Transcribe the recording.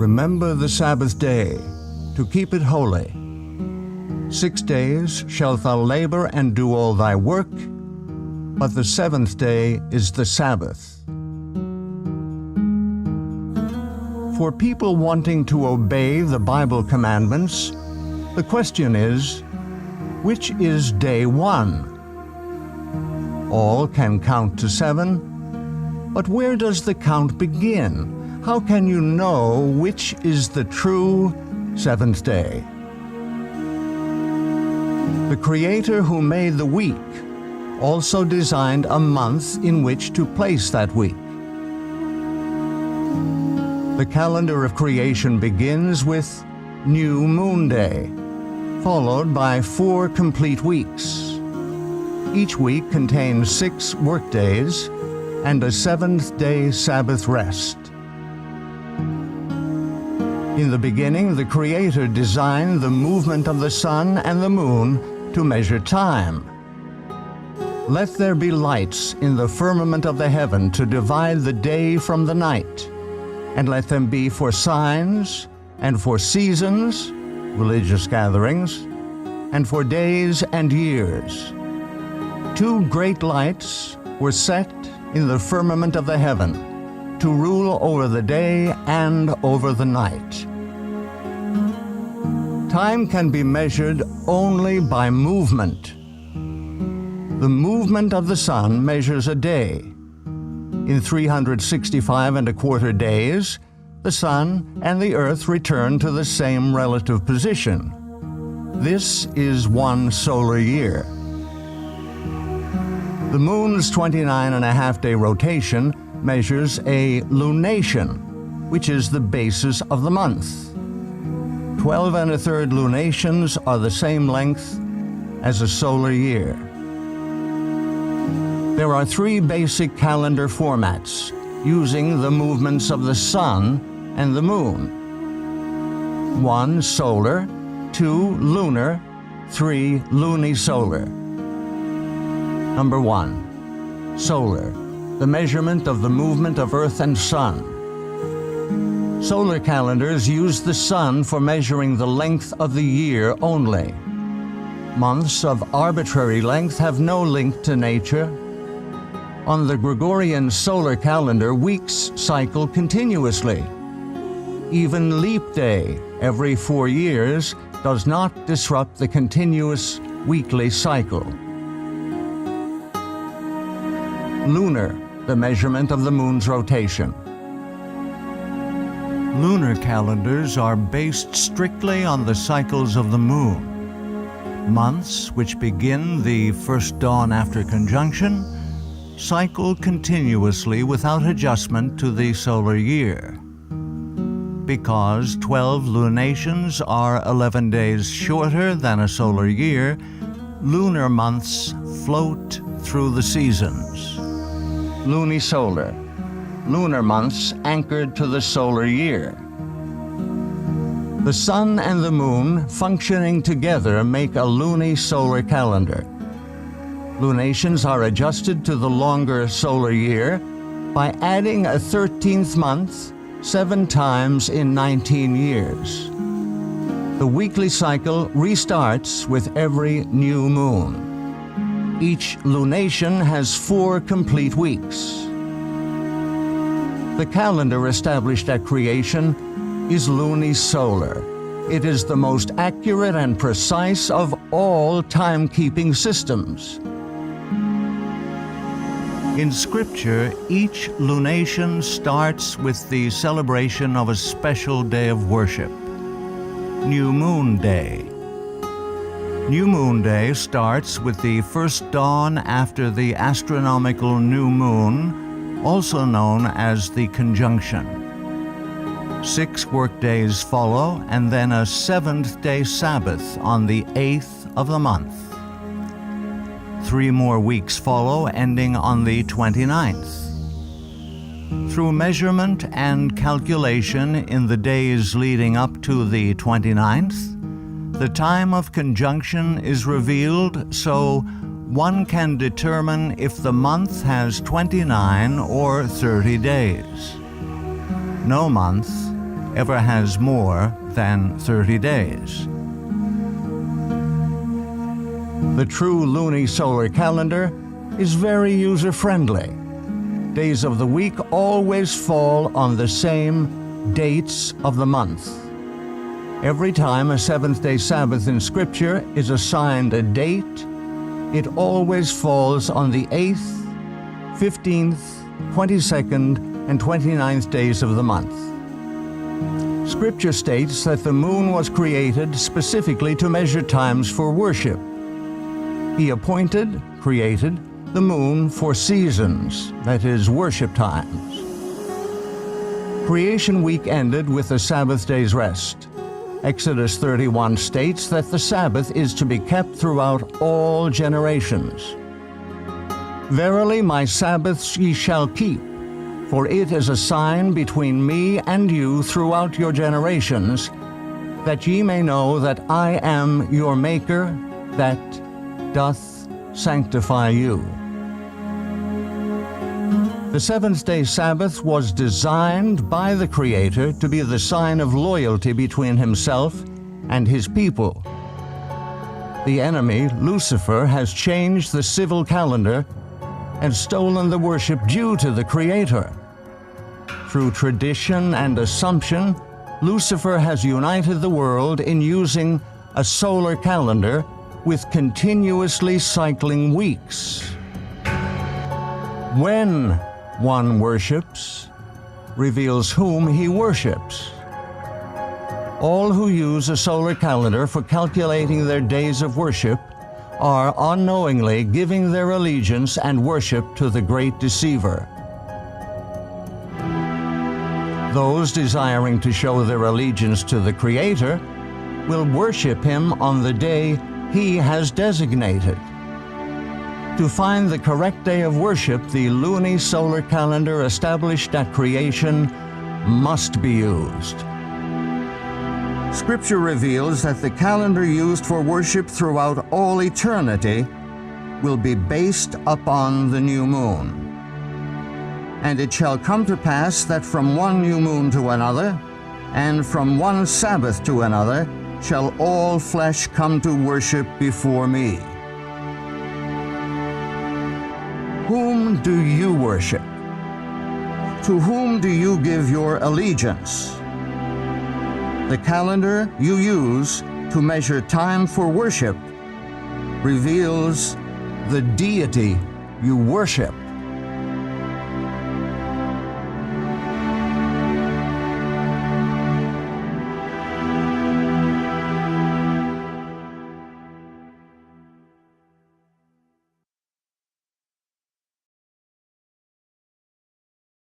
Remember the Sabbath day, to keep it holy. 6 days shalt thou labor and do all thy work, but the seventh day is the Sabbath. For people wanting to obey the Bible commandments, the question is, which is day one? All can count to 7, but where does the count begin? How can you know which is the true seventh day? The Creator who made the week also designed a month in which to place that week. The calendar of creation begins with New Moon Day, followed by 4 complete weeks. Each week contains 6 workdays and a seventh-day Sabbath rest. In the beginning, the Creator designed the movement of the sun and the moon to measure time. Let there be lights in the firmament of the heaven to divide the day from the night, and let them be for signs, and for seasons, religious gatherings, and for days and years. 2 great lights were set in the firmament of the heaven to rule over the day and over the night. Time can be measured only by movement. The movement of the sun measures a day. In 365 1/4 days, the sun and the earth return to the same relative position. This is 1 solar year. The moon's 29.5-day rotation measures a lunation, which is the basis of the month. 12 1/3 lunations are the same length as a solar year. There are 3 basic calendar formats using the movements of the sun and the moon. 1 solar, 2 lunar, 3 lunisolar. Number 1, solar, the measurement of the movement of earth and sun. Solar calendars use the sun for measuring the length of the year only. Months of arbitrary length have no link to nature. On the Gregorian solar calendar, weeks cycle continuously. Even leap day, every 4 years, does not disrupt the continuous weekly cycle. Lunar, the measurement of the moon's rotation. Lunar calendars are based strictly on the cycles of the moon. Months, which begin the first dawn after conjunction, cycle continuously without adjustment to the solar year. Because 12 lunations are 11 days shorter than a solar year, lunar months float through the seasons. Lunisolar, lunar months anchored to the solar year. The sun and the moon functioning together make a lunisolar calendar. Lunations are adjusted to the longer solar year by adding a 13th month 7 times in 19 years. The weekly cycle restarts with every new moon. Each lunation has 4 complete weeks. The calendar established at creation is lunisolar. It is the most accurate and precise of all timekeeping systems. In Scripture, each lunation starts with the celebration of a special day of worship, New Moon Day. New Moon Day starts with the first dawn after the astronomical new moon, also known as the conjunction. 6 workdays follow, and then a 7th-day Sabbath on the 8th of the month. 3 more weeks follow, ending on the 29th. Through measurement and calculation in the days leading up to the 29th, the time of conjunction is revealed so one can determine if the month has 29 or 30 days. No month ever has more than 30 days. The true lunisolar calendar is very user-friendly. Days of the week always fall on the same dates of the month. Every time a seventh-day Sabbath in Scripture is assigned a date, it always falls on the 8th, 15th, 22nd, and 29th days of the month. Scripture states that the moon was created specifically to measure times for worship. He created the moon for seasons, that is, worship times. Creation week ended with the Sabbath day's rest. Exodus 31 states that the Sabbath is to be kept throughout all generations. Verily my Sabbaths ye shall keep, for it is a sign between me and you throughout your generations, that ye may know that I am your Maker, that doth sanctify you. The seventh-day Sabbath was designed by the Creator to be the sign of loyalty between Himself and His people. The enemy, Lucifer, has changed the civil calendar and stolen the worship due to the Creator. Through tradition and assumption, Lucifer has united the world in using a solar calendar with continuously cycling weeks. When one worships, reveals whom he worships. All who use a solar calendar for calculating their days of worship are unknowingly giving their allegiance and worship to the great deceiver. Those desiring to show their allegiance to the Creator will worship Him on the day He has designated. To find the correct day of worship, the lunisolar calendar established at creation must be used. Scripture reveals that the calendar used for worship throughout all eternity will be based upon the new moon. And it shall come to pass that from one new moon to another, and from one Sabbath to another, shall all flesh come to worship before me. Whom do you worship? To whom do you give your allegiance? The calendar you use to measure time for worship reveals the deity you worship.